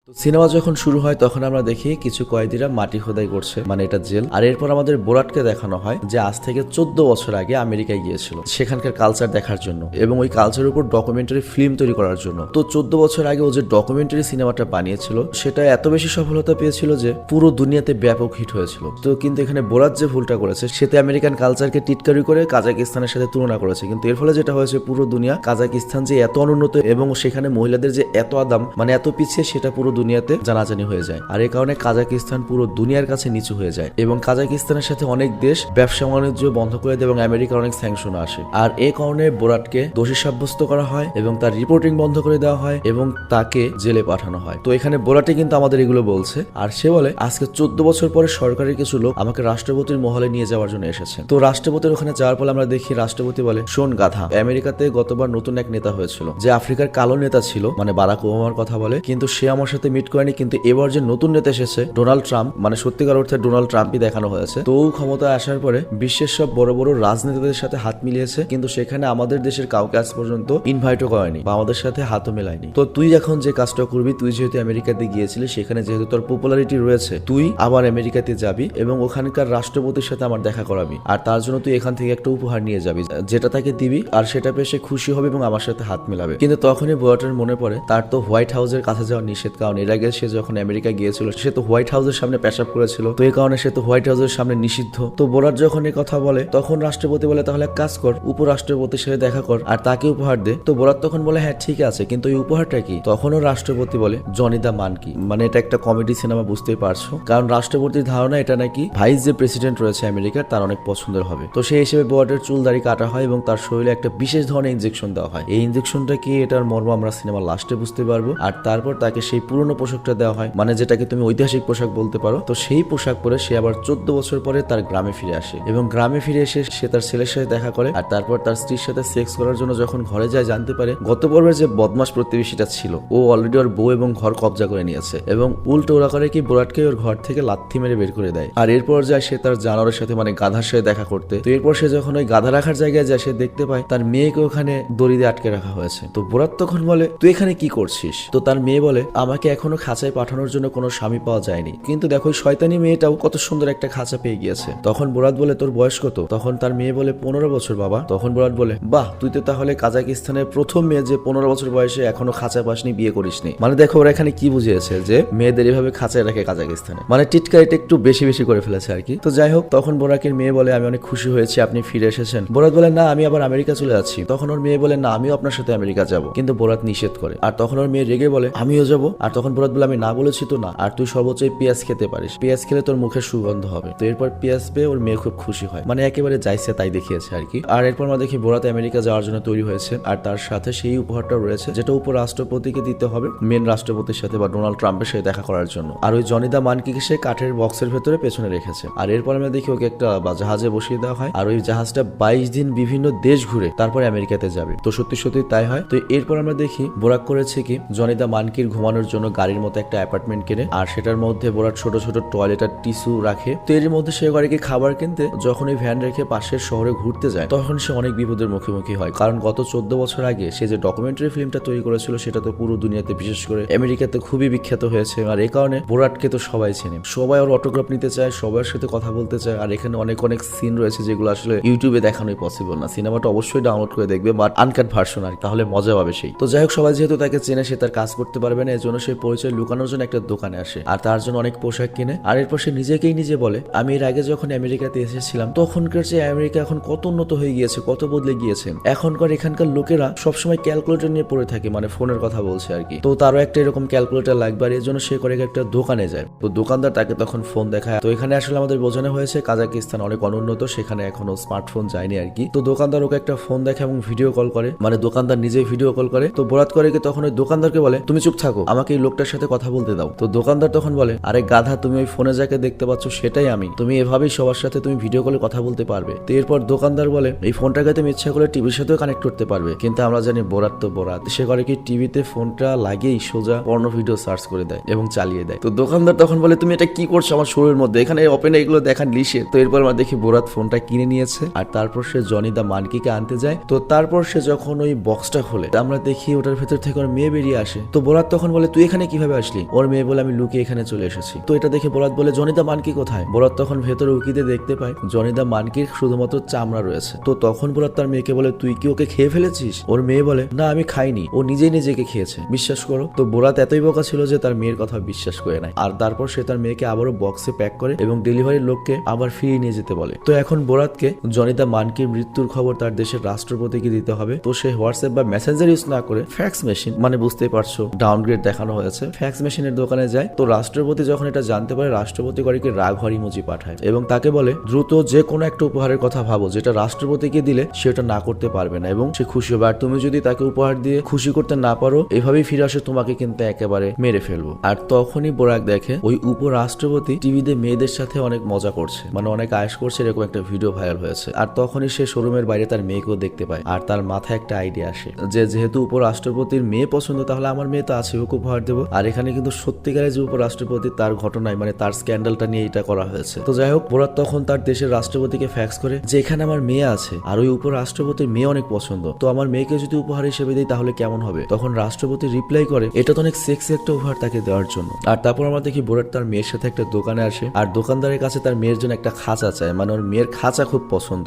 তো সিনেমা যখন শুরু হয় তখন আমরা দেখি কিছু কয়েদিরা মাটি খোদাই করছে, মানে এটা জেল। আর এরপর আমাদের বোরাটকে দেখানো হয় যে আজ থেকে 14 বছর আগে আমেরিকায় গিয়েছিল সেখানকার কালচার দেখার জন্য এবং ওই কালচারের উপর ডকুমেন্টারি ফিল্ম তৈরি করার জন্য। তো 14 বছর আগে ও যে ডকুমেন্টারি সিনেমাটা বানিয়েছিল সেটা এত বেশি সফলতা পেয়েছিল যে পুরো দুনিয়াতে ব্যাপক হিট হয়েছিল। তো কিন্তু এখানে বোরাট যে ভুলটা করেছে সেতে আমেরিকান কালচারকে টিটকারি করে কাজাকিস্তানের সাথে তুলনা করেছে, কিন্তু এর ফলে যেটা হয়েছে পুরো দুনিয়া কাজাকিস্তান যে এত অনুন্নত এবং সেখানে মহিলাদের যে এত আদাম মানে এত পিছিয়ে সেটা পুরো দুনিয়াতে জানাজানি হয়ে যায়। আর এই কারণে কাজাকিস্তান পুরো দুনিয়ার কাছে নিচু হয়ে যায় এবং কাজাকিস্তানের সাথে অনেক দেশ ব্যবসা বাণিজ্য বন্ধ করে দেয় এবং আমেরিকার অনেক স্যাংশন আসে। আর এই কারণে বোরাটকে দোষী সাব্যস্ত করা হয় এবং তার রিপোর্টিং বন্ধ করে দেওয়া হয় এবং তাকে জেলে পাঠানো হয়। তো এখানে বোরাটে কিন্তু আমাদের এগুলো বলছে আর সে বলে আজকে 14 বছর পরে সরকারের কিছু লোক আমাকে রাষ্ট্রপতির মহলে নিয়ে যাওয়ার জন্য এসেছে। তো রাষ্ট্রপতির ওখানে যাওয়ার পর আমরা দেখি রাষ্ট্রপতি বলে, শোন গাধা, আমেরিকাতে গতবার নতুন এক নেতা হয়েছিল যে আফ্রিকার কালো নেতা ছিল, মানে বারাক ওবামার কথা বলে, কিন্তু সে আমার সাথে মিট করেনি। কিন্তু এবার যে নতুন নেতা এসেছে ডোনাল্ড ট্রাম্প, মানে সত্যিকার অর্থে ডোনাল্ড ট্রাম্পই দেখানো হয়েছে। তো ক্ষমতায় আসার পরে বিশ্বের সব বড় বড় রাজনেতাদের সাথে হাত মিলিয়েছে, কিন্তু সেখানে আমাদের দেশের কাউকে আজ পর্যন্ত ইনভাইটও করেনি বা আমাদের সাথে হাতও মেলায়নি। তো তুই এখন যে কাজটা করবি, তুই যেহেতু আমেরিকাতে গিয়েছিলি সেখানে যেহেতু তোর পপুলারিটি রয়েছে, তুই আবার আমেরিকাতে যাবি এবং ওখানকার রাষ্ট্রপতির সাথে আমার দেখা করাবি আর তার জন্য তুই এখান থেকে একটা উপহার নিয়ে যাবি যেটা তাকে দিবি আর সেটা পেয়ে সে খুশি হবে এবং আমার সাথে হাত মেলাবে। কিন্তু তখনই বোরাটের মনে পড়ে তার তো হোয়াইট হাউসের কাছে যাওয়া নিষেধ, কারণ এর আগে সে যখন আমেরিকা গিয়েছিল সে তো হোয়াইট হাউসের সামনে পেশাব করেছিল, তো এই কারণে সে তো হোয়াইট হাউসের সামনে নিষিদ্ধ। তো বোরাট যখন এই কথা বলে তখন রাষ্ট্রপতি বলে তাহলে এক কাজ কর, উপরাষ্ট্রপতির সাথে দেখা কর আর তাকে উপহার দে। তো বোরাট তখন বলে হ্যাঁ ঠিক আছে, কিন্তু এই উপহারটা কি? তখনও রাষ্ট্রপতি বলে জনি দা মানকি, মানে এটা একটা কমেডি সিনেমা, বুঝতেই পারছো, কারণ রাষ্ট্রপতির ধারণা এটা নাকি ভাইস যে প্রেসিডেন্ট রয়েছে আমেরিকার তার অনেক পছন্দের হবে। তো সেই হিসেবে বোরাটের চুল দাড়ি কাটা হয় এবং তার শরীরে একটা বিশেষ ধরনের ইনজেকশন দেওয়া হয়। এই ইনজেকশনটা কি এটার মর্ম আমরা সিনেমার লাস্টে বুঝতে পারবো। আর তারপর তাকে সেই পুরনো পোশাকটা দেওয়া হয়, মানে যেটাকে তুমি ঐতিহাসিক পোশাক বলতে পারো। তো সেই পোশাক পরে সে আবার 14 বছর পরে তার গ্রামে ফিরে আসে এবং গ্রামে ফিরে এসে সে তার ছেলের সাথে দেখা করে আর তারপর তার স্ত্রীর সাথে সেক্স করার জন্য যখন ঘরে যায় জানতে পারে গত পর্বের যে বদমাস প্রতিবেশীটা ছিল ও অলরেডি ওর বউ এবং ঘর কবজা করে নিয়েছে এবং উল্টো ওরা করে কি বোরাটকে ওর ঘর থেকে লাথি মেরে বের করে দেয়। আর এরপর যায় সে তার জানোয়ারের সাথে মানে গাধার সাথে দেখা করতে। তো এরপর সে যখন ওই গাধা রাখার জায়গায় যায় সে দেখতে পায় তার মেয়েকে ওখানে দড়ি দিয়ে আটকে রাখা হয়েছে। তো বোরাট তখন বলে তুই এখানে কি করছিস? তো তার মেয়ে বলে আমাকে এখনো খাঁচায় পাঠানোর জন্য কোনো স্বামী পাওয়া যায়নি, কিন্তু দেখো ওই শয়তানি মেয়েটাও কত সুন্দর একটা খাঁচা পেয়ে গিয়েছে। তখন বোরাট বলে তোর বয়স কত? তখন তার মেয়ে বলে 15 বছর বাবা। তখন বোরাট বলে বাহ, তুই তো তাহলে কাজাকিস্তানের প্রথম মেয়ে যে 15 বছর বয়সে এখনো খাঁচা পাসনি, বিয়ে করিসনি। মানে দেখো ওরা এখানে কি বুঝিয়েছে যে মেয়েদের এভাবে খাঁচায় রাখে কাজাকিস্তানে, মানে টিটকারিটা একটু বেশি বেশি করে ফেলেছে আর কি। তো যাই হোক, তখন বোরাকের মেয়ে বলে আমি অনেক খুশি হয়েছি আপনি ফিরে এসেছেন। বোরাট বলে না, আমি আবার আমেরিকা চলে যাচ্ছি। তখন ওর মেয়ে বলে না, আমিও আপনার সাথে আমেরিকা যাব, কিন্তু বোরাট নিষেধ করে। আর তখন ওর মেয়ে রেগে বলে আমিও যাব। আর তখন বোরাট বলে আমি না বলেছি তো না, আর তুই সর্বোচ্চ পেঁয়াজ খেতে পারিস, পেঁয়াজ খেলে তোর মুখের সুগন্ধ হবে। তো এরপর পেঁয়াজ পেয়ে ওর মেয়ে খুব খুশি হয়, মানে একেবারে যাইছে তাই দেখিয়েছে আর কি। আর এরপর আমরা দেখি বোরাত আমেরিকা যাওয়ার জন্য তৈরি হয়েছে আর তার সাথে সেই উপহারটা রয়েছে যেটা উপরাষ্ট্রপতিকে দিতে হবে মেন রাষ্ট্রপতির সাথে বা ডোনাল্ড ট্রাম্পের সাথে দেখা করার জন্য। আর ওই জনি দা মানকিকে সে কাঠের বক্সের ভেতরে পেছনে রেখেছে। আর এরপর আমরা দেখি ওকে একটা জাহাজে বসিয়ে দেওয়া হয় আর ওই জাহাজটা 22 দিন বিভিন্ন দেশ ঘুরে তারপরে আমেরিকাতে যাবে। তো সত্যি সত্যি তাই হয়। তো এরপর আমরা দেখি বোরাক করেছে কি জনি দা মানকির ঘুমানোর জন্য গাড়ির মতো একটা অ্যাপার্টমেন্ট কিনে আর সেটার মধ্যে বোরাক ছোট ছোট টয়লেট আর টিস্যু রাখে। তো এর মধ্যে সে গাড়িকে খাবার কিনতে যখন ওই ভ্যান রেখে পাশের শহরে ঘুরতে যায় তখন সে অনেক বিপদের মুখোমুখি হয়, কারণ গত 14 বছর আগে সে যে ডকুমেন্টারি ফিল্মটা তৈরি করেছিল সেটা তো পুরো দুনিয়াতে বিশেষ করে আমেরিকাতে খুবই বিখ্যাত হয়েছে। আর এই কারণে বোরাটকে তো সবাই চেনে, সবাই ওর অটোগ্রাফ নিতে চায়, সবার সাথে কথা বলতে চায়। আর এখানে অনেক অনেক সিন রয়েছে যেগুলো আসলে ইউটিউবে দেখানোই পসিবল না। সিনেমাটা অবশ্যই ডাউনলোড করে দেখবে, বাট আনকাট ভার্সন আর তাহলে মজা পাবে সেই। তো যাই হোক, সবাই যেহেতু তাকে চেনে সে তার কাজ করতে পারবে না, এজন্য সে পরিচয় লুকানোর জন্য একটা দোকানে আসে আর তার জন্য অনেক পোশাক কিনে। আর এরপর সে নিজেকেই নিজে বলে আমি এর আগে যখন আমেরিকাতে এসেছিলাম তখনকার চেয়ে আমেরিকা এখন কত উন্নত হয়ে গিয়েছে, কত বদলে গিয়েছে। এখনকার এখানকার লোকেরা সবসময় ক্যালকুলেটর নিয়ে পড়ে থাকে, মানে ফোনের কথা বলছে আর কি। তো তারও একটা এরকম ক্যালকুলেটর লাগবে আর এর জন্য সে করে একটা দোকানে যায়। তো দোকানদার তাকে তখন ফোন দেখায়। তো এখানে আসলে আমাদের বোঝানো হয়েছে কাজাকিস্তান অনেক অনুন্নত, সেখানে এখনো স্মার্টফোন যায়নি আর কি। তো দোকানদার ওকে একটা ফোন দেখে এবং ভিডিও কল করে, মানে দোকানদার নিজে ভিডিও কল করে। তো বোরাত করে কি তখন ওই দোকানদারকে বলে তুমি চুপ থাকো, আমাকে এই লোকটার সাথে কথা বলতে দাও। তো দোকানদার তখন বলে আরে গাধা, তুমি ওই ফোনে যাকে দেখতে পাচ্ছ সেটাই আমি, তুমি এভাবেই সবার সাথে তুমি ভিডিও কলে কথা বলতে পারবে। তো এরপর দোকানদার বলে এই ফোনটাকে তুমি ইচ্ছা করে টিভির সাথেও কানেক্ট করতে পারবে, কিন্তু আমরা জানি বোরাত তো বোরাত, সে করে কি টিভিতে ফোনটা লাগিয়েই সোজা পর্ন ভিডিও সার্চ করে দেয় এবং চালিয়ে দেয়। তো দোকানদার তখন বলে তুমি এটা কি করছো আমার শরীরের মধ্যে, এখানে ওপেনে এগুলো দেখান লিশে। তো এরপর আমরা দেখি বোরাত ফোনটা কিনে নিয়েছে আর তারপর সে জনি দা মানকিকে আনতে যায়। তো তারপর সে যখন ওই বক্সটা খোলে আমরা দেখি ওটার ভেতর থেকে ওর মেয়ে বেরিয়ে আসে। তো বোরাত তখন বলে তুই এখানে এখানে কিভাবে আসলি? ওর মেয়ে বলে আমি লুকিয়ে এখানে চলে এসেছি। তো এটা দেখে বরাত বলে জনিদা মানকি কোথায়? বরাত তখন ভেতরে উকিতে দেখতে পায় জনিদা মানকির শুধুমাত্র চামড়া রয়েছে। তো তখন বরাত তার মেয়েকে বলে তুই কি ওকে খেয়ে ফেলেছিস? ওর মেয়ে বলে না আমি খাইনি, ও নিজেই নিজেকে খেয়েছে, বিশ্বাস করো। তো বরাত এতই বোকা ছিল যে তার মেয়ের কথা বিশ্বাস করে নাই। আর তারপর সে তার মেয়েকে আবারও বক্সে প্যাক করে এবং ডেলিভারির লোককে আবার ফিরিয়ে নিয়ে যেতে বলে। তো এখন বরাতকে জনিদা মানকির মৃত্যুর খবর তার দেশের রাষ্ট্রপতিকে দিতে হবে। তো সে হোয়াটসঅ্যাপ বা মেসেঞ্জার ইউজ না করে ফ্যাক্স মেশিন, মানে বুঝতেই পারছো ডাউনগ্রেড দেখানো হয়েছে, ফ্যাক্স মেশিনের দোকানে যায়। তো রাষ্ট্রপতি যখন এটা জানতে পারে রাষ্ট্রপতি করিকে রাগ হওয়ার ইমোজি পাঠায় এবং তাকে বলে দ্রুত যে কোনো একটা উপহারের কথা ভাবো যেটা রাষ্ট্রপতিকে দিলে সেটা না করতে পারবে না এবং সে খুশি হবে। আর তুমি যদি তাকে উপহার দিয়ে খুশি করতে না পারো এভাবেই ফিরে আসে তোমাকে কিন্তু একেবারে মেরে ফেলবো। আর তখনই বোরাক দেখে ওই উপরাষ্ট্রপতি টিভিতে মেয়েদের সাথে অনেক মজা করছে, মানে অনেক আয়েশ করছে, এরকম একটা ভিডিও ভাইরাল হয়েছে। আর তখনই সে শোরুমের বাইরে তার মেয়েকেও দেখতে পায় আর তার মাথায় একটা আইডিয়া আসে যে যেহেতু উপরাষ্ট্রপতির মেয়ে পছন্দ তাহলে আমার মেয়ে তো আছে, ওকে উপহার দেবো। আর এখানে কিন্তু সত্যিকারের যে উপরাষ্ট্রপতি তার ঘটনায় মানে তার স্ক্যান্ডালটা নিয়ে এটা করা হয়েছে। তো যাই হোক বোরাক তখন তার দেশের রাষ্ট্রপতিকে ফ্যাক্স করে যে এখানে আমার মেয়ে আছে আর ওই উপরাষ্ট্রপতির মেয়ে অনেক পছন্দ, তো আমার মেয়েকে যদি উপহার হিসেবে দিই তাহলে কেমন হবে? তখন রাষ্ট্রপতি রিপ্লাই করে এটা তো অনেক সেক্সি একটা উপহার তাকে দেওয়ার জন্য। আর তারপর আমরা দেখি বোরাক তার মেয়ের সাথে একটা দোকানে আসে আর দোকানদারের কাছে তার মেয়ের জন্য একটা খাঁচা চায়, মানে ওর মেয়ের খাঁচা খুব পছন্দ,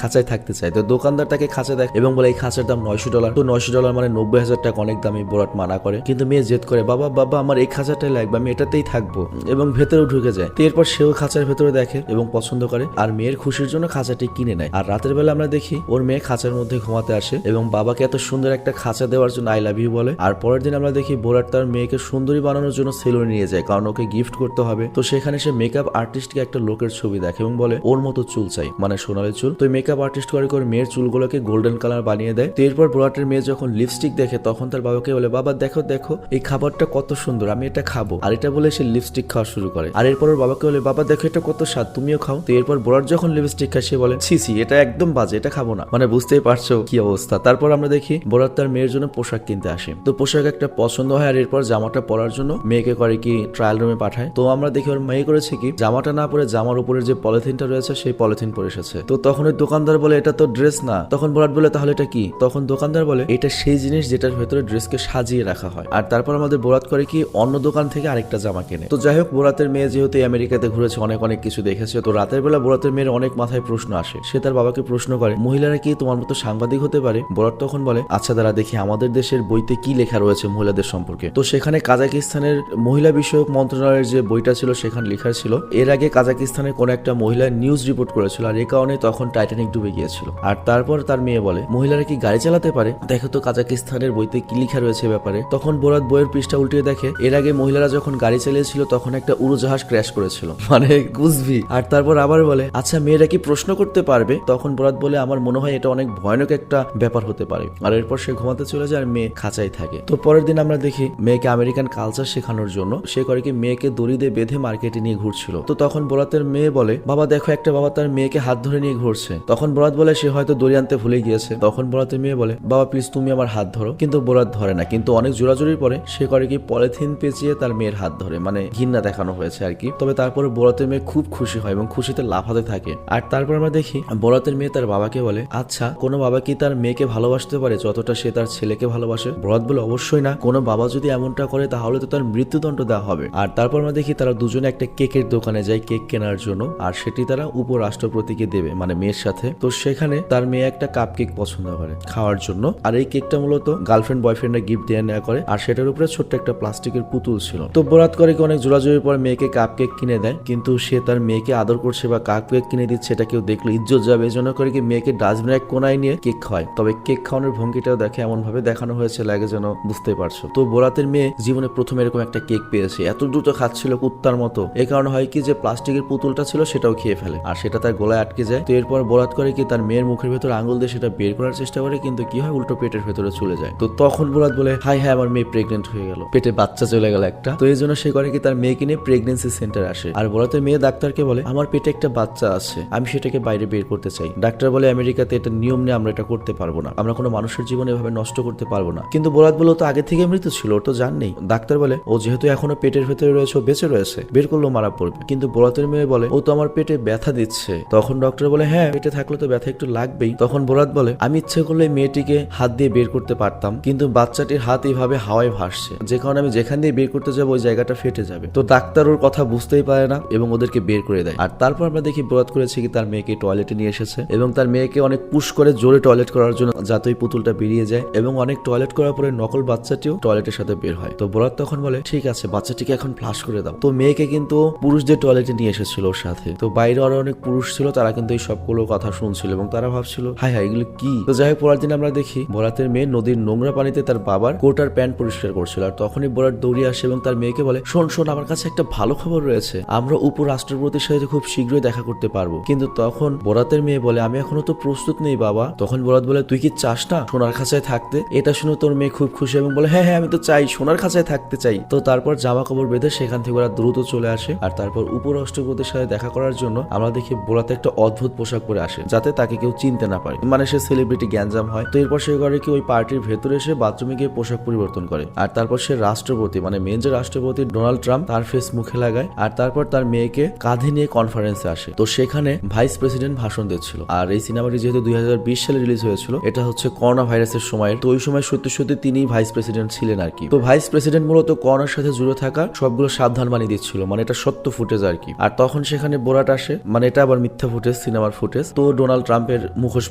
খাঁচায় থাকতে চায়। তো দোকানদার তাকে খাঁচা দেয় এবং বলে এই খাঁচার দাম $900। তো $900 মানে 90,000 টাকা, অনেক দামি। বোরাক মানা করে কিন্তু মেয়ে জেদ করে বাবা বাবা আমার এই খাঁচাটাই লাগবে, আমি এটাতেই থাকবো, এবং ভেতরেও ঢুকে যায়। তো এরপর সেও খাঁচার ভেতরে দেখে এবং পছন্দ করে আর মেয়ের খুশির জন্য খাঁচাটি কিনে নেয়। আর রাতের বেলা আমরা দেখি ওর মেয়ে খাঁচার মধ্যে ঘুমাতে আসে এবং বাবাকে এত সুন্দর একটা খাঁচা দেওয়ার জন্য আই লাভ ইউ বলে। আর পরের দিন আমরা দেখি বোরাট তার মেয়েকে সুন্দরী বানানোর জন্য সেলুনে নিয়ে যায় কারণ ওকে গিফট করতে হবে। তো সেখানে সে মেকআপ আর্টিস্টকে একটা লোকের ছবি দেখে এবং বলে ওর মতো চুল চাই, মানে সোনালি চুল। তো মেকআপ আর্টিস্ট করে মেয়ের চুলগুলোকে গোল্ডেন কালার বানিয়ে দেয়। তো এরপর বোরাটের মেয়ে যখন লিপস্টিক দেখে তখন তার বাবাকে বলে বাবা দেখো দেখো এই খাবারটা কত সুন্দর, আমি এটা খাবো। আর এটা বলে সে লিপস্টিক খাওয়া শুরু করে। আর এরপর ওর বাবাকে বলে বাবা দেখো এটা কত স্বাদ, তুমিও খাও। তো এরপর বোরাট যখন লিপস্টিক খায় সে বলে ছি ছি এটা একদম বাজে, এটা খাবো না, মানে বুঝতেই পারছো কি অবস্থা। তারপর আমরা দেখি বোরাট তার মেয়ের জন্য পোশাক কিনতে আসে। তো পোশাক একটা পছন্দ হয় আর এরপর জামাটা পরার জন্য মেয়েকে করে কি ট্রায়াল রুমে পাঠায়। তো আমরা দেখি ওর মেয়ে করেছে কি জামাটা না পরে জামার উপরের যে পলিথিনটা রয়েছে সেই পলিথিন পরে এসেছে। তো তখন ওই দোকানদার বলে এটা তো ড্রেস না। তখন বোরাট বলে তাহলে এটা কি? তখন দোকানদার বলে এটা সেই জিনিস যেটার ভেতরে ড্রেসকে সাজিয়ে রাখা হয়। আর তারপর আমাদের বোরাট করে কি অন্য দোকান থেকে আরেকটা জামা কেনে। তো যাই হোক বোরাতের মেয়ে যেহেতু আমেরিকাতে ঘুরেছে অনেক অনেক কিছু দেখেছে, তো রাতের বেলা বোরাতের মেয়ের অনেক মাথায় প্রশ্ন আসে। সে তার বাবাকে প্রশ্ন করে মহিলারা কি তোমার মতো সাংবাদিক হতে পারে? বোরাট তখন বলে আচ্ছা দাঁড়া দেখি আমাদের দেশের বইতে কি লেখা রয়েছে মহিলাদের সম্পর্কে। তো সেখানে কাজাকিস্তানের মহিলা বিষয়ক মন্ত্রণালয়ের যে বইটা ছিল সেখানে লেখা ছিল এর আগে কাজাকিস্তানের কোন একটা মহিলা নিউজ রিপোর্ট করেছিল আর এই কারণে তখন টাইটানিক ডুবে গিয়েছিল। আর তারপর তার মেয়ে বলে মহিলারা কি গাড়ি চালাতে পারে? দেখো তো কাজাকিস্তানের বইতে কি লেখা রয়েছে ব্যাপারে। তখন বোরাত বইয়ের পৃষ্ঠা উল্টিয়ে দেখে এর আগে মহিলারা যখন গাড়ি চালিয়েছিল তখন একটা উড়োজাহাজ ক্র্যাশ করেছিল, মানে বুঝবি। আর তারপর আবার বলে আচ্ছা মেয়েরা কি প্রশ্ন করতে পারবে? তখন বোরাত বলে আমার মনে হয় এটা অনেক ভয়ানক একটা ব্যাপার হতে পারে। আর এরপর সে ঘুমাতে চলে যায় আর মেয়ে খাঁচাই থাকে। তো পরের দিন আমরা দেখি মেয়েকে আমেরিকান কালচার শেখানোর জন্য সে করে কি মেয়েকে দড়ি দিয়ে বেঁধে মার্কেটে নিয়ে ঘুরছিল। তো তখন বোরাতের মেয়ে বলে বাবা দেখো একটা বাবা তার মেয়েকে হাত ধরে নিয়ে ঘুরছে। তখন বোরাত বলে সে হয়তো দড়ি আনতে ভুলে গিয়েছে। তখন বোরাতের মেয়ে বলে বাবা প্লিজ তুমি আমার হাত ধরো, কিন্তু বোরাত ধরে না। কিন্তু অনেক জোরাজোরির পরে সে করে কি পলিথিন পেঁচিয়ে তার মেয়ের হাত ধরে, মানে ঘৃণা দেখানো হয়েছে আর কি। তবে তারপরে বোরাতের মেয়ে খুব খুশি হয় এবং খুশিতে লাফাতে থাকে। আর তারপর আমরা দেখি বোরাতের মেয়ে তার বাবাকে বলে আচ্ছা কোনো বাবা কি তার মেয়েকে ভালোবাসতে পারে যতটা সে তার ছেলেকে ভালোবাসে? বোরাত বলে অবশ্যই না, কোনো বাবা যদি এমনটা করে তাহলে তো তার মৃত্যুদণ্ড দেওয়া হবে। আর তারপর আমরা দেখি তারা দুজনে একটা কেকের দোকানে যায় কেক কেনার জন্য আর সেটি তারা উপরাষ্ট্রপতিকে দেবে, মানে মেয়ের সাথে। তো সেখানে তার মেয়ে একটা কাপ কেক পছন্দ করে খাওয়ার জন্য আর এই কেকটা মূলত গার্লফ্রেন্ড বয়ফ্রেন্ডরা গিফট দিয়ে নেওয়া করে আর সেটার উপরে ছোট্ট একটা প্লাস্টিকের পুতুল ছিল। তো বোরাত করে অনেক জোরাজোরির পর মেয়েকে কাপ কেক কিনে দেয়, কিন্তু সে তার মেয়েকে আদর করছে বা কাপ কেক কিনে দিচ্ছে এটা কেউ দেখলে ইজ্জত যাবে, এই জন্য করে কি মেয়েকে ডাস্টবিনের এক কোনায় নিয়ে কেক খাওয়ায়। তবে কেক খাওয়ানোর ভঙ্গিটাও দেখে এমন ভাবে দেখানো হয়েছে লাগে যেন বুঝতে পারছো। তো বোরাতের মেয়ে জীবনে প্রথম এরকম একটা কেক পেয়েছে, এত দ্রুত খাচ্ছিল কুত্তার মতো। এই কারণে হয় কি যে প্লাস্টিকের পুতুলটা ছিল সেটাও খেয়ে ফেলে আর সেটা তার গলায় আটকে যায়। তো এরপর বোরাত করে কি তার মেয়ের মুখের ভেতরে আঙুল দিয়ে সেটা বের করার চেষ্টা করে, কিন্তু কি হয় উল্টো পেটের ভেতরে চলে যায়। তো তখন বোরাত বলে হাই হ্যাঁ আমার মেয়ে প্রেগনেন্ট হয়ে গেল, পেটে বাচ্চা চলে গেল একটা। তো এই জন্য সে করে কি তার মেয়েকে নিয়ে প্রেগনেন্সি সেন্টার আসে আর বোরাতের মেয়ে ডাক্তারকে বলে আমার পেটে একটা বাচ্চা আছে, আমি সেটাকে বাইরে বের করতে চাই। ডাক্তার বলে আমেরিকাতে এটা নিয়ম নেই, আমরা এটা করতে পারবো না, আমরা কোনো মানুষের জীবন এভাবে নষ্ট করতে পারবো না। কিন্তু বোরাত বলে তো আগে থেকে মৃত ছিল, ওর তো জান নেই। ডাক্তার বলে ও যেহেতু এখনো পেটের ভেতরে রয়েছে ও বেঁচে রয়েছে, বের করলেও মারা পড়বে। কিন্তু বোরাতের মেয়ে বলে ও তো আমার পেটে ব্যথা দিচ্ছে। তখন ডক্টর বলে হ্যাঁ পেটে থাকলে তো ব্যথা একটু লাগবেই। তখন বোরাত বলে আমি ইচ্ছে করলে মেয়েটিকে হাত দিয়ে বের করতে পারতাম, কিন্তু বাচ্চাটির হাত এইভাবে হাওয়ায় ভাসছে, যে কারণে আমি যেখান দিয়ে বের করতে যাবো ওই জায়গাটা ফেটে যাবে। তো ডাক্তার ওর কথা বুঝতেই পারে না এবং ওদেরকে বের করে দেয়। আর তারপর আমরা দেখি বরাত করেছে কি তার মেয়েকে টয়লেটে নিয়ে এসেছে এবং তার মেয়েকে অনেক পুশ করে জোরে টয়লেট করার জন্য, যাতে ওই পুতুলটা বেরিয়ে যায়, এবং অনেক টয়লেট করার পরে নকল বাচ্চাটিও টয়লেটের সাথে বের হয়। তো বরাত তখন বলে ঠিক আছে বাচ্চাটিকে এখন ফ্লাশ করে দাও। তো মেয়েকে কিন্তু পুরুষদের টয়লেটে নিয়ে এসেছিল ওর সাথে। তো বাইরে আরো অনেক পুরুষ ছিল, তারা কিন্তু এই সবগুলো কথা শুনছিল এবং তারা ভাবছিল হাই হাই এগুলো কি। তো যাই হোক পরের দিন আমরা দেখি বরাতের মেয়ে নদীর নোংরা পানিতে তার বাবার কোট আর প্যান্ট পরিষ্কার করছিল। আর তখনই বরাত দৌড়িয়ে আসে এবং তার মেয়েকে বলে শোন শোন আমার কাছে একটা ভালো খবর রয়েছে, আমরা উপরাষ্ট্রপতির সাথে খুব শীঘ্রই দেখা করতে পারবো। কিন্তু তখন বরাতের মেয়ে বলে আমি এখনো তো প্রস্তুত নেই বাবা। তখন বরাত বলে তুই কি চাস না সোনার খাঁচায় থাকতে? এটা শুনে তোর মেয়ে খুব খুশি এবং বলে হ্যাঁ হ্যাঁ আমি তো চাই, সোনার খাঁচায় থাকতে চাই। তো তারপর জামা কাপড় বেঁধে সেখান থেকে ওরা দ্রুত চলে আসে। আর তারপর উপরাষ্ট্রপতির সাথে দেখা করার জন্য আমরা দেখি বরাত একটা অদ্ভুত পোশাক পরে আসে যাতে তাকে কেউ চিনতে না পারে, মানে সে সেলিব্রিটি গ্যাঞ্জাম হয়। তো এরপর সে করে কি ওই পার্টির ভেতরে এসে বাথরুমে গিয়ে পোশাক পরিবর্তন করে। আর তারপর সে রাষ্ট্রপতি মানে মেন যে রাষ্ট্রপতি ডোনাল্ড ট্রাম্প তার ফেস মুখে লাগায়। আর তারপর তার মেয়েকে কাঁধে নিয়ে কনফারেন্সে আসে। তো সেখানে ভাইস প্রেসিডেন্ট ভাষণ দিচ্ছিল। আর এই সিনেমাটি যেহেতু 2020 সালে রিলিজ হয়েছিল, এটা হচ্ছে করোনা ভাইরাসের সময়। তো ওই সময় সত্যি সত্যি তিনি ভাইস প্রেসিডেন্ট ছিলেন আর কি। তো ভাইস প্রেসিডেন্ট মূলত করোনার সাথে জুড়ে থাকা সবগুলো সাবধান বানিয়ে দিচ্ছিল, মানে এটা সত্য ফুটেজ আর কি। আর তখন সেখানে বোরাট আসে, মানে এটা আবার মিথ্যা ফুটেজ, সিনেমার ফুটেজ। তো ডোনাল্ড ট্রাম্পের মুখোশ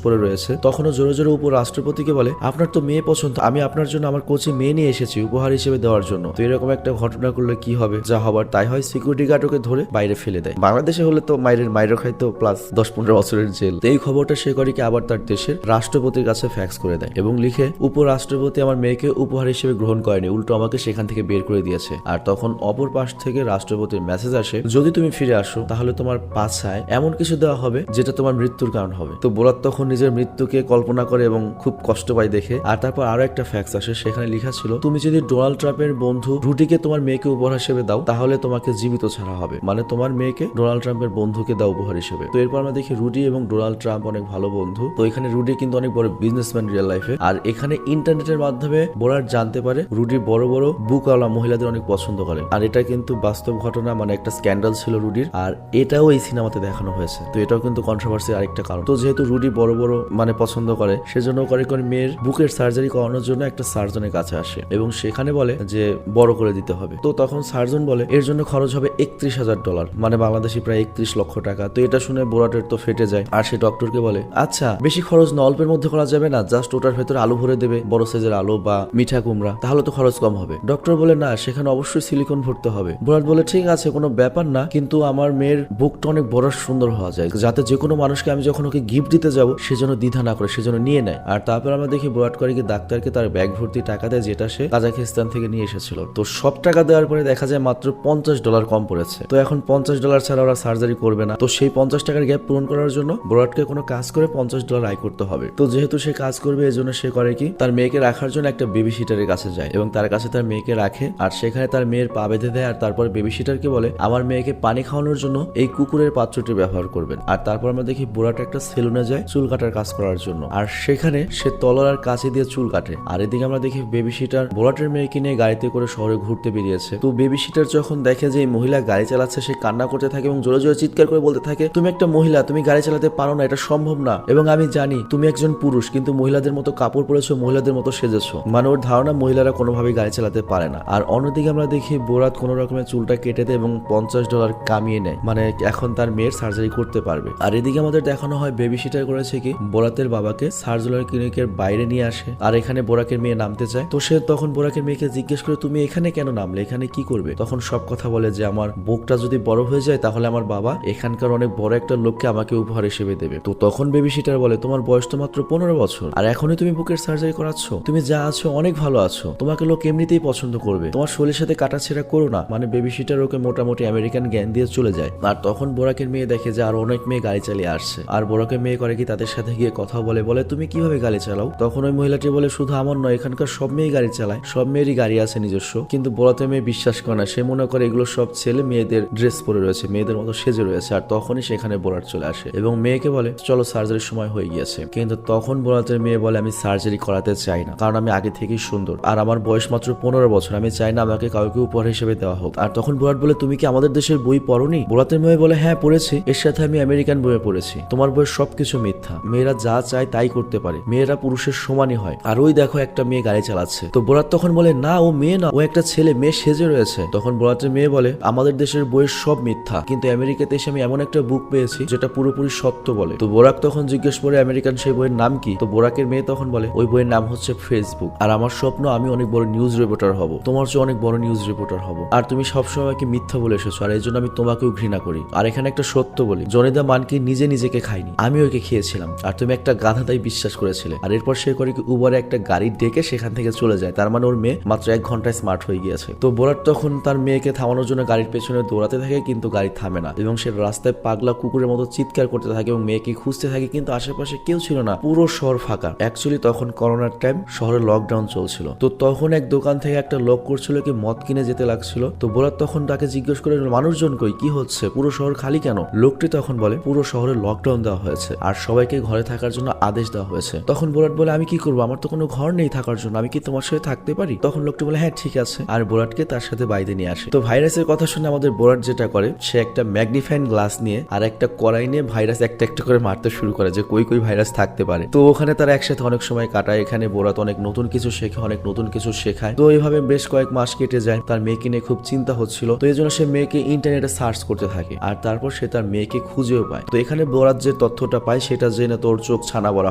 পরে রয়েছে। তখনও জোরে জোরে উপরাষ্ট্রপতিকে বলে আপনার তো মেয়ে পছন্দ, আমি আপনার জন্য আমার কোচে মেয়ে নিয়ে এসেছি উপহার হিসেবে দেওয়ার জন্য। তো এরকম একটা ঘটনা করলে কি হবে, যা হবার তাই হয়। সিকিউরিটি গার্ড ওকে ধরে বাইরে ফেলে দেয়। বাংলাদেশে হলে তো মাইরও খাইতো প্লাস 10-15 বছরের জেল। তো এই খবরটা সে করে কি আবার তার দেশের রাষ্ট্রপতির কাছে ফ্যাক্স করে দেয় এবং লিখে উপরাষ্ট্রপতি আমার মেয়েকে উপহার হিসেবে গ্রহণ করেনি, উল্টো আমাকে সেখান থেকে বের করে দিয়েছে। আর তখন অপর পাশ থেকে রাষ্ট্রপতির মেসেজ আসে যদি তুমি ফিরে আসো তাহলে তোমার পাছায় এমন কিছু দেওয়া হবে যেটা তোমার মৃত্যুর কারণ হবে। তো বোরাত তখন নিজের মৃত্যুকে কল্পনা করে এবং খুব কষ্ট পায় দেখে। আর তারপর আরো একটা ফ্যাক্স আসে, সেখানে লেখা ছিল তুমি যদি ডোনাল্ড ট্রাম্পের বন্ধু রুডিকে তোমার মেয়েকে উপহার হিসেবে দাও তাহলে তোমাকে জীবিত ছাড়া হবে, মানে তোমার মেয়েকে ডোনাল্ড ট্রাম্পের বন্ধুকে দাও উপহার হিসেবে। তো এরপর আমরা দেখি রুডি এবং ডোনাল্ড ট্রাম্প অনেক ভালো বন্ধু। তো এখানে রুডি কিন্তু অনেক বড় বিজনেসম্যান রিয়েল লাইফে। আর এখানে ইন্টারনেটের মাধ্যমে বোরাট জানতে পারে রুডি বড় বড় বুকওয়ালা মহিলাদের অনেক পছন্দ করে। আর এটা কিন্তু বাস্তব ঘটনা, মানে একটা স্ক্যান্ডাল ছিল রুডির। আর এটাও এই সিনেমাতে দেখানো হয়েছে। তো এটাও কিন্তু কন্ট্রোভার্সির আরেকটা কারণ। তো যেহেতু রুডি বড় বড় মানে পছন্দ করে, সেজন্য করে মেয়ের বুকের সার্জারি করানোর জন্য একটা সার্জনের কাছে আসে এবং সেখানে বলে যে বড় করে দিতে হবে। তো তখন সার্জন বলে এর জন্য খরচ হবে $31,000, মানে বাংলাদেশি প্রায় 31 লক্ষ টাকা। তো এটা শুনে বোরাটের তো ফেটে যায়। আর সে ডক্টরকে বলে আচ্ছা বেশি খরচ না, অল্পের মধ্যে করা যাবে না, জাস্ট ওটার ভেতরে আলু ভরে দেবে, বড় সাইজের আলু বা মিঠা কুমড়া, তাহলে তো খরচ কম হবে। ডক্টর বলে না, সেখানে অবশ্যই সিলিকন ভরতে হবে। বোরাট বলে ঠিক আছে কোনো ব্যাপার না, কিন্তু আমার মেয়ের বুকটা অনেক বড় সুন্দর হওয়া যায়, যাতে যে কোনো মানুষকে আমি যখন ওকে গিফট দিতে যাব সেজন্য দ্বিধা না করে সেজন্য নিয়ে নেয়। আর তারপর আমরা দেখি বোরাট করে কি ডাক্তারকে তার ব্যাগ ভর্তি টাকা দেয় যেটা সে কাজাকিস্তান থেকে নিয়ে এসেছিল। তো সব টাকা দেওয়ার পরে দেখা যায় মাত্র $50 কম পড়েছে। তো এখন $50 ছাড়া ওরা সার্জারি করবে না। তো সেই 50 টাকার গ্যাপ পূরণ করার জন্য বোরাটকে কোনো কাজ করে $50 আয় করতে হবে। তো যেহেতু সে কাজ করবে এই জন্য সে করে কি তার মেয়েকে রাখার জন্য একটা বেবি সিটারের কাছে যায় এবং তার কাছে তার মেয়েকে রাখে। আর সেখানে তার মেয়ের পা বেঁধে দেয়। আর তারপর বেবি সিটারকে বলে আমার মেয়েকে পানি খাওয়ানোর জন্য এই কুকুরের পাত্রটি ব্যবহার করবেন। আর তারপর আমরা দেখি বোরাট একটা সেলুনে যায় চুল কাটার কাজ করার জন্য। আর সেখানে সে তলোয়ার আর কাঁচি দিয়ে চুল কাটে। আর এদিকে আমরা দেখি বেবি সিটার বোরাটের মেয়েকে নিয়ে গাড়িতে করে শহরে ঘুরতে বেরিয়েছে। তো বেবি সিটার যখন দেখে যে এই মহিলা গাড়ি চালাচ্ছে, সে কান্না করতে থাকে এবং জোরে জোরে চিৎকার করে বলতে থাকে তুমি একটা মহিলা, তুমি গাড়ি চালাতে পারো না, এটা সম্ভব না, এবং আমি জানি তুমি একজন পুরুষ কিন্তু মহিলাদের মতো কাপড় পরেছো, মহিলাদের মতো সেজেছো। মানে ওর ধারণা মহিলারা কোনোভাবেই গাড়ি চালাতে পারে না। আর অন্যদিকে আমরা দেখি বোরাত কোনো রকমের চুলটা কেটে দেয় এবং $50 কামিয়ে নেয়, মানে এখন তার মেয়ের সার্জারি করতে পারবে। আর এদিকে আমাদের দেখানো হয় বেবি সিটার করেছে কি বোরাতের বাবাকে সার্জারি ক্লিনিকের বাইরে নিয়ে আসে। আর এখানে বোরাকের মেয়ে নামতে চায়। তো সে তখন বোরাকের মেয়েকে জিজ্ঞেস করে তুমি এখানে কেন নামলে, এখানে কি করবে? তখন সব কথা বলে যে আমার বুকটা যদি বড় হয়ে যায় তাহলে আমার বাবা এখানকার অনেক বড় একটা লোককে আমাকে উপহার হিসেবে দেবে। তো তখন বেবি সিটার বলে তোমার বয়স তো মাত্র 15 বছর আর এখনই তুমি বুকের সার্জারি করাচ্ছ, তুমি যা আছো অনেক ভালো আছো, তোমাকে লোক এমনিতেই পছন্দ করবে, তোমার শরীরের সাথে কাটাছেড়া করো না। মানে বেবি সিটার ওকে মোটামুটি আমেরিকান জ্ঞান দিয়ে চলে যায়। আর তখন বোরাকের মেয়ে দেখে যে আর অনেক মেয়ে গাড়ি চালিয়ে আসছে। আর বোরাকের মেয়ে করে কি তাদের সাথে গিয়ে কথা বলে তুমি কিভাবে গাড়ি চালাও? তখন ওই মহিলাটি বলে শুধু আমার নয়, এখানকার সব মেয়ে গাড়ি চালায়, সব মেয়েরই গাড়ি আছে নিজস্ব। কিন্তু বোরাতের মেয়ে বিশ্বাস করে না, সে মনে করে এগুলো সব ছেলে মেয়েদের ড্রেস পরে রয়েছে, মেয়েদের মতো সেজে রয়েছে। আর তখনই সেখানে বোরাট চলে আসে এবং মেয়েকে বলে চলো সার্জারির সময় হয়ে গিয়েছে। কিন্তু তখন বোরাতের মেয়ে বলে আমি সার্জারি করাতে চাই না, কারণ আমি আগে থেকেই সুন্দর আর আমার বয়স মাত্র 15 বছর, আমি চাই না আমাকে কাউকে উপহার হিসেবে দেওয়া হোক। আর তখন বোরাট বলে তুমি কি আমাদের দেশের বই পড়োনি? বোরাতের মেয়ে বলে হ্যাঁ পড়েছি, এর সাথে আমি আমেরিকান বইয়ে পড়েছি, তোমার বইয়ের সবকিছু মিথ্যা, মেয়েরা যা চায় তাই করতে পারে, মেয়েরা পুরুষের সমানই হয়। আর ওই দেখো একটা মেয়ে গাড়ি চালাচ্ছে। তো বোরাত তখন বলে না ও মেয়ে না, ও একটা ছেলে, মেয়ে সেজে রয়েছে। তখন বোরাটের মেয়ে বলে আমাদের দেশের বইয়ের সব মিথ্যা, কিন্তু আমেরিকাতে এসে আমি এমন একটা বুক পেয়েছি যেটা পুরোপুরি সত্য বলে। তো বোরাক তখন জিজ্ঞেস করে আমেরিকান সেই বইয়ের নাম কি? তো বোরাকের মেয়ে তখন বলে ওই বইয়ের নাম হচ্ছে ফেসবুক, আর আমার স্বপ্ন আমি অনেক বড় নিউজ রিপোর্টার হব, তোমার চেয়ে অনেক বড় নিউজ রিপোর্টার হব, আর তুমি সবসময় আমাকে মিথ্যা বলে এসেছো, আর এই জন্য আমি তোমাকেও ঘৃণা করি। আর এখানে একটা সত্য বলি, জনিদা মানকি নিজেকে খাইনি, আমি ওকে খেয়েছিলাম, আর তুমি একটা গাধা তাই বিশ্বাস করেছিলে। আর এরপর সে করে কি উবারে একটা গাড়ি ডেকে সেখান থেকে চলে যায়। তার মানে ওর মেয়ে মাত্র 1 ঘন্টায় স্মার্ট হয়ে গিয়েছে। তো বোরাট তখন তার মেয়েকে থামানোর জন্য গাড়ির পেছনে দৌড়াতে থাকে, কিন্তু গাড়ি থামে না, এবং সে রাস্তায় পাগলা কুকুরের মতো চিৎকার করতে থাকে এবং মেয়েকে খুঁজতে থাকে, কিন্তু আশেপাশে কেউ ছিল না, পুরো শহর ফাঁকা। অ্যাকচুয়ালি তখন করোনার টাইম, শহরে লকডাউন চলছিল। তো তখন এক দোকান থেকে একটা লোক করছিল কি মদ কিনে যেতে লাগছিল। তো বোরাট তখন তাকে জিজ্ঞেস করে মানুষজন কই, কি হচ্ছে, পুরো শহর খালি কেন? লোকটি তখন বলে পুরো শহরে লকডাউন দেওয়া হয়েছে আর সবাইকে ঘরে থাকার জন্য আদেশ দেওয়া হয়েছে। তখন বোরাট বলে আমি কি করবো, আমার তো কোনো ঘর নেই থাকার জন্য, আমি কি তোমার সাথে থাকতে পারি? তখন লোকটি বলে হ্যাঁ ঠিক আছে, আর বোরাটকে তার সাথে বাইরে নিয়ে আসে। তো ভাইরাসের কথা শুনে আমাদের বোরাট যেটা করে, সে একটা ম্যাগনিফাইং গ্লাস নিয়ে আর একটা কড়াই নিয়ে ভাইরাস একটা একটা করে মারতে শুরু করে, যে কই ভাইরাস থাকতে পারে। তো ওখানে তারা একসাথে অনেক সময় কাটায়। এখানে বোরাট অনেক নতুন কিছু শেখে, অনেক নতুন কিছু শেখায়। তো এইভাবে বেশ কয়েক মাস কেটে যায়। তার মেয়েকে নিয়ে খুব চিন্তা হচ্ছিল, তো এই জন্য সে মেয়েকে ইন্টারনেটে সার্চ করতে থাকে, আর তারপর সে তার মেয়েকে খুঁজেও পায়। তো এখানে বোরাট যে তথ্যটা পায় সেটা জেনে তোর চোখ ছানা বড়া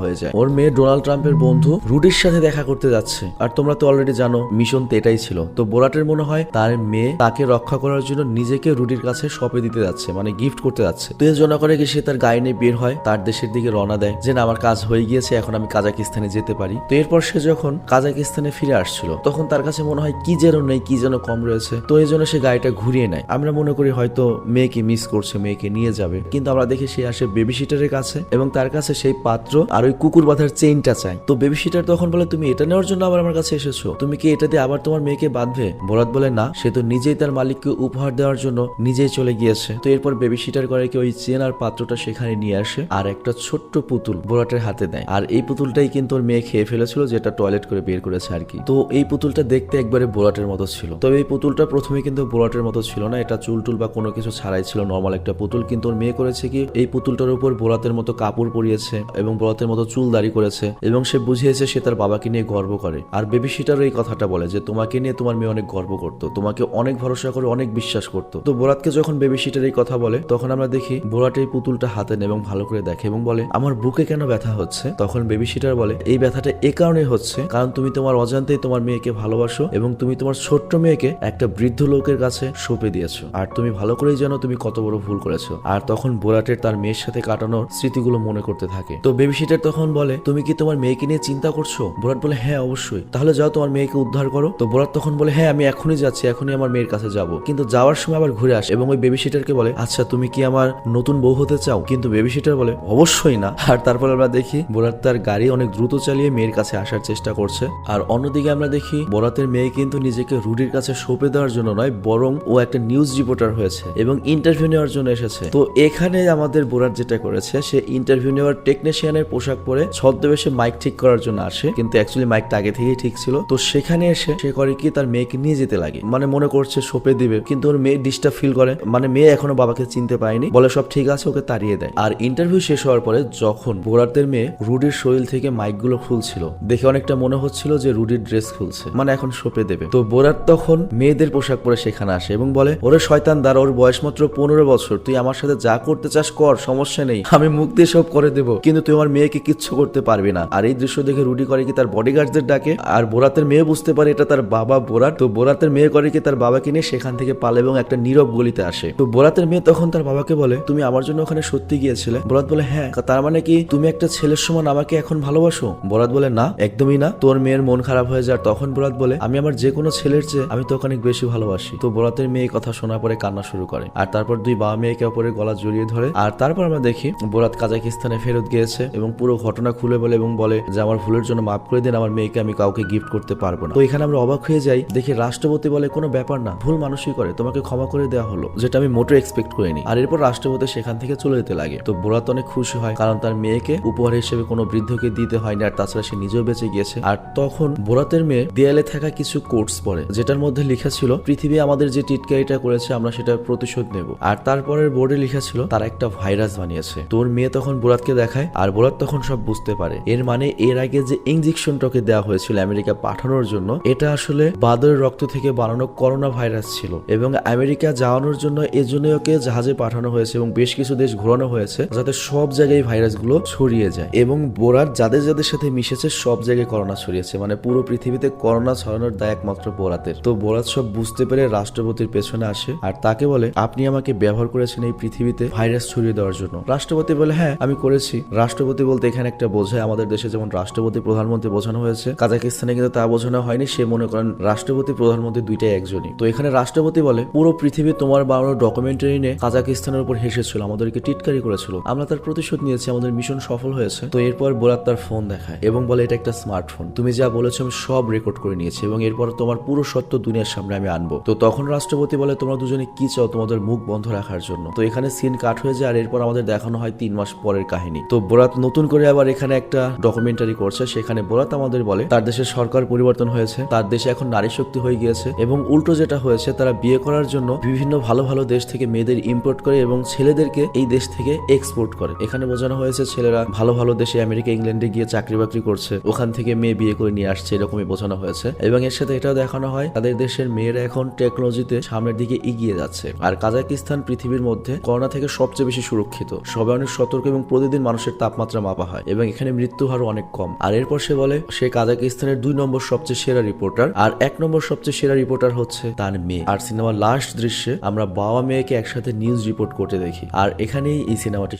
হয়ে যায়। ওর মেয়ে ডোনাল্ড ট্রাম্পের বন্ধু রুডির সাথে দেখা করতে যাচ্ছে, আর তোমরা তো অলরেডি জানো মিশন তো এটাই ছিল। তো বোরাটের মনে হয় তার মেয়ে তাকে রক্ষা করার জন্য নিজেকে রুডির কাছে সঁপে দিতে যাচ্ছে, মানে গিফট করতে যাচ্ছে। তো এর জন্য করে কি সে তার গাড়ি নিয়ে বের হয়, তার দেশের দিকে রওনা দেয়, যে না আমার কাজ হয়ে গিয়েছে, এখন আমি কাজাকিস্তানে যেতে পারি। তো এরপর সে যখন কাজাকিস্তানে ফিরে আসছিল, তখন তার কাছে মনে হয় কি যেন নেই, কি যেন কম রয়েছে। তো এই জন্য সে গাড়িটা ঘুরিয়ে নেয়। আমরা মনে করি হয়তো মেয়েকে মিস করছে, মেয়েকে নিয়ে যাবে, কিন্তু আমরা দেখি সে আসে বেবি সিটারের কাছে, এবং তার কাছে সেই পাত্র আর ওই কুকুর বাঁধার চেইনটা চায়। তো বেবি সিটার তখন বলে তুমি এটা নেওয়ার জন্য আবার আমার কাছে এসেছো, তুমি কি এটা দিয়ে আবার তোমার মেয়েকে বাঁধবে? বোরাট বলে না, সে তো নিজেই তার মালিককে উপহার দেওয়ার জন্য নিজেই চলে গিয়েছে। তো এরপর বেবি সিটার করে কি ওই চেন আর পাত্রটা সেখানে নিয়ে আসে, আর একটা ছোট্ট পুতুল বোরাটের হাতে দেয়। আর এই পুতুলটাই কিন্তু ওর মেয়ে খেয়ে ফেলেছিল, যেটা টয়লেট করে বের করেছে আর কি। তো এই পুতুলটা দেখতে একবারে বোরাটের মতো ছিল। তবে এই পুতুলটা প্রথমে কিন্তু বোরাটের মতো ছিল না, এটা চুল বা কোনো কিছু ছাড়াই ছিল, নর্মাল একটা পুতুল। কিন্তু ওর মেয়ে করেছে কি এই পুতুলটার উপর বোরাতের মতো কাপড় পরিয়েছে এবং বোরাতের মতো চুল দাড়ি করেছে, এবং সে বুঝিয়েছে সে তার বাবাকে নিয়ে গর্ব করে। আর বেবি সিটারও এই কথাটা বলে যে তোমাকে নিয়ে তোমার মেয়ে অনেক গর্ব করতো, তোমাকে অনেক ভরসা করে অনেক বিশ্বাস করতো। তো বোরাতকে যখন বেবি সিটার এই কথা বলে, তখন আমরা দেখি বোরাট এই পুতুলটা হাতে নেয় এবং ভালো করে দেখে এবং বলে আমার বুকে কেন ব্যথা হচ্ছে? তখন বেবি সিটার বলে এই ব্যথাটা এ কারণে হচ্ছে কারণ তুমি তোমার অজান্তেই তোমার মেয়েকে ভালোবাসো, এবং তুমি তোমার ছোট্ট মেয়েকে একটা বৃদ্ধ লোকের কাছে সঁপে দিয়েছো, আর তুমি ভালো করেই জানো তুমি কত বড় ভুল করেছো। আর তখন বোরাটের তার মেয়ের সাথে কাটানোর স্মৃতিগুলো মনে করতে থাকে। তো বেবি সিটার তখন বলে তুমি কি তোমার মেয়েকে নিয়ে চিন্তা করছো? বোরাট বলে হ্যাঁ অবশ্যই, তাহলে যাও তোমার মেয়েকে উদ্ধার করো। তো বোরাট তখন বলে হ্যাঁ আমি এখনই যাচ্ছি, এখনই আমার মেয়ের কাছে যাব। কিন্তু যাওয়ার সময় আবার ঘুরে আসে এবং ওই বেবি সিটারকে বলে আচ্ছা তুমি কি আমার নতুন বউ হতে চাও? কিন্তু বেবি সিটার বলে অবশ্যই না। আর তারপর আমরা দেখি বোরাট তার গাড়ি অনেক দ্রুত চালিয়ে মেয়ের কাছে আসার চেষ্টা করছে। আর অন্যদিকে আমরা দেখি বোরাতের মেয়ে কিন্তু নিজেকে রুডির কাছে সঁপে দেওয়ার জন্য নয়, বরং ও একটা নিউজ রিপোর্টার হয়েছে এবং ইন্টারভিউ নেওয়ার জন্য এসেছে। তো এখানে আমাদের বোরাট যেটা করেছে, সে ইন্টারভিউ নেওয়ার টেকনিশিয়ানের পোশাক পরে ছদ্মবেশে মাইক ঠিক করার জন্য আসে, কিন্তু অ্যাকচুয়ালি মাইকটা আগে থেকেই ঠিক ছিল। তো সেখানে এসে সে করে কি তার মেয়েকে নিয়ে যেতে লাগে, মানে মনে করছে সঁপে দিবে, কিন্তু ওর মেয়ে ডিস্টার্ব ফিল করে, মানে মেয়ে এখনো বাবাকে চিনতে পারেনি, বলে সব ঠিক আছে, ওকে তাড়িয়ে দেয়। আর ইন্টারভিউ শেষ হওয়ার পরে যখন বোরাতের মেয়ে রুডির শরীর থেকে মাইকগুলো খুলছিল, দেখে অনেকটা মনে হচ্ছিল যে রুডির ড্রেস খুলছে, মানে এখন সঁপে দেবে। তো বোরাত তখন মেয়েদের পোশাক পরে সেখানে আসে এবং বলে ওরে শয়তান দাঁড়া, ওর বয়স মাত্র 15 বছর, তুই আমার সাথে যা করতে চাস কর, সমস্যা নেই, আমি মুখ দিয়ে সব করে দেবো, কিন্তু তুই আমার মেয়েকে কিচ্ছু করতে পারবি না। আর এই দৃশ্য দেখে রুডি করে কি তার বডিগার্ডদের ডাকে, আর বোরাতের মেয়ে বুঝতে পারে এটা তার বাবা বোরাট। তো বোরাতের মেয়ে করে কি তার বাবাকে নিয়ে সেখান থেকে পালে এবং একটা নীরব গলিতে আসে। তো বোরাতের মেয়ে তখন তার বাবাকে বলে তুমি আমার জন্য ওখানে সত্যি গিয়েছিলে? বোরাত বলে হ্যাঁ। তার মানে কি তুমি একটা ছেলের সমান আমাকে এখন ভালোবাসো? বোরাত বলে না, একদমই না। তোর মেয়ের মন খারাপ হয়ে যায়। তখন বোরাত বলে আমি আমার যে কোনো ছেলের চেয়ে আমি তো অনেক বেশি ভালোবাসি। তো বোরাতের মেয়ে কথা শোনার পরে কান্না শুরু করে, আর তারপর দুই বাবা মেয়েকে অপরের গলা জড়িয়ে ধরে। আর তারপর আমরা দেখি বোরাত কাজাকিস্তানে ফেরত গিয়েছে এবং পুরো ঘটনা খুলে বলে এবং বলে যে আমার ভুলের জন্য মাফ করে দিন, আমার মেয়েকে আমি কাউকে গিফট করতে পারবো না। তো এখানে আমরা অবাক হয়ে যাই, দেখি রাষ্ট্রপতি বলে কোনো ব্যাপার না, ভুল মানুষই করে, তোমাকে ক্ষমা করে দেওয়া হলো, যেটা আমি মোটেও এক্সপেক্ট করিনি। আর এরপর রাষ্ট্রপতি সেখান থেকে চলে যেতে লাগে। তো বোরাত অনেক খুশি হয়, কারণ তার মেয়েকে উপহার হিসেবে কোনো বৃদ্ধকে দিতে হয়নি, আর তাছাড়া সে নিজেও বেঁচে গিয়েছে। আর তখন বোরাতের মেয়ে দেয়ালে থাকা কিছু কোটস পড়ে, যেটার মধ্যে লেখা ছিল পৃথিবী আমাদের যে টিটকারিটা করেছে আমরা সেটা প্রতিশোধ নেব। আর তারপরের বোর্ডে লেখা ছিল তারা একটা ভাইরাস বানিয়েছে। তোর মেয়ে তখন বোরাতকে দেখায়, আর বোরাত তখন সব বুঝতে পারে, এর মানে এর আগে যে ইনজেকশনটাকে দেওয়া হয়েছিল আমেরিকা পাঠানোর জন্য, এটা আসলে বাদরের রক্ত থেকে বানানো করোনা ভাইরাস ছিল এবং আমেরিকা যাওয়ানোর জন্য এজন্যই ওকে জাহাজে পাঠানো হয়েছে এবং বেশ কিছু দেশ ঘোরানো হয়েছে যাতে সব জায়গায় ভাইরাসগুলো ছড়িয়ে যায় এবং বোরাট যাদের যাদের সাথে মিশেছে সব জায়গায় করোনা ছড়িয়েছে, মানে পুরো পৃথিবীতে করোনা ছড়ানোর দায় একমাত্র বোরাতের। তো বোরাত সব বুঝতে পেরে রাষ্ট্রপতির পেছনে আসে আর তাকে বলে, আপনি আমাকে ব্যবহার করেছেন এই পৃথিবীতে ভাইরাস ছড়িয়ে দেওয়ার জন্য। রাষ্ট্রপতি বলে, হ্যাঁ আমি করেছি। রাষ্ট্রপতি বলতে এখানে একটা বোঝায়, আমাদের দেশে যেমন রাষ্ট্রপতি প্রধানমন্ত্রী বোঝানো হয়েছে, কাজাকিস্তানে কিন্তু তা বোঝানো হয়নি। সে মনে করেন রাষ্ট্রপতি প্রধানমন্ত্রী দুইটাই একজনই। তো এখানে রাষ্ট্রপতি বলে, পুরো পৃথিবী তোমার বানানো ডকুমেন্টারি নিয়ে কাজাকিস্তানের উপর হেসেছিল, আমাদেরকে টিটকারি করেছিল, আমরা তার প্রতিশোধ নিয়েছি, আমাদের মিশন সফল হয়েছে। তো এরপর বোরাত তার ফোন দেখায় এবং বলে, এটা একটা স্মার্টফোন, তুমি যা বলেছো আমি সব রেকর্ড করে নিয়েছি এবং এরপর তোমার পুরো সত্য দুনিয়ার সামনে আমি আনবো। তো তখন রাষ্ট্রপতি বলে, তোমরা দুজনে কি চাও তোমাদের মুখ বন্ধ রাখার জন্য? তো এখানে সিন কাট হয়ে যায় আর এরপর আমাদের দেখানো হয় 3 মাস পরের কাহিনী। তো বোরাত নতুন করে আবার এখানে একটা ডকুমেন্টারি করছে, সেখানে বোরাত আমাদের বলে তার দেশের সরকার পরিবর্তন হয়েছে, তার দেশে এখন নারী শক্তি হয়ে গিয়েছে এবং উল্টো যেটা হয়েছে তারা বিয়ে করার জন্য বিভিন্ন ভালো ভালো দেশ থেকে মেয়েদের ইম্পোর্ট করে এবং ছেলেদেরকে এই দেশ থেকে এক্সপোর্ট করে। এখানে বোঝানো হয়েছে ছেলেরা ভালো ভালো দেশে আমেরিকা ইংল্যান্ডে গিয়ে চাকরি বাকরি করছে, ওখান থেকে মেয়ে বিয়ে করে নিয়ে আসছে, এরকমই বোঝানো হয়েছে। এবং এর সাথে এটাও দেখানো হয় তাদের দেশের মেয়েরা এখন টেকনোলজিতে সামনের দিকে এগিয়ে যাচ্ছে। আর কাজাকিস্তান পৃথিবীর মধ্যে করোনা থেকে সবচেয়ে বেশি সুরক্ষিত, সবাই অনেক সতর্ক এবং প্রতিদিন মানুষের তাপমাত্রা মাপা হয় এবং এখানে মৃত্যু হার অনেক কম। আর এরপর সে বলে সে কাজাকিস্তানের 2 নম্বর সবচেয়ে সেরা রিপোর্টার আর 1 নম্বর সবচেয়ে সেরা রিপোর্টার হচ্ছে তার মেয়ে। আর সিনেমার লাস্ট দৃশ্যে আমরা বাবা মেয়েকে একসাথে নিউজ রিপোর্ট করতে দেখি। আর এখানেই এই সিনেমাটি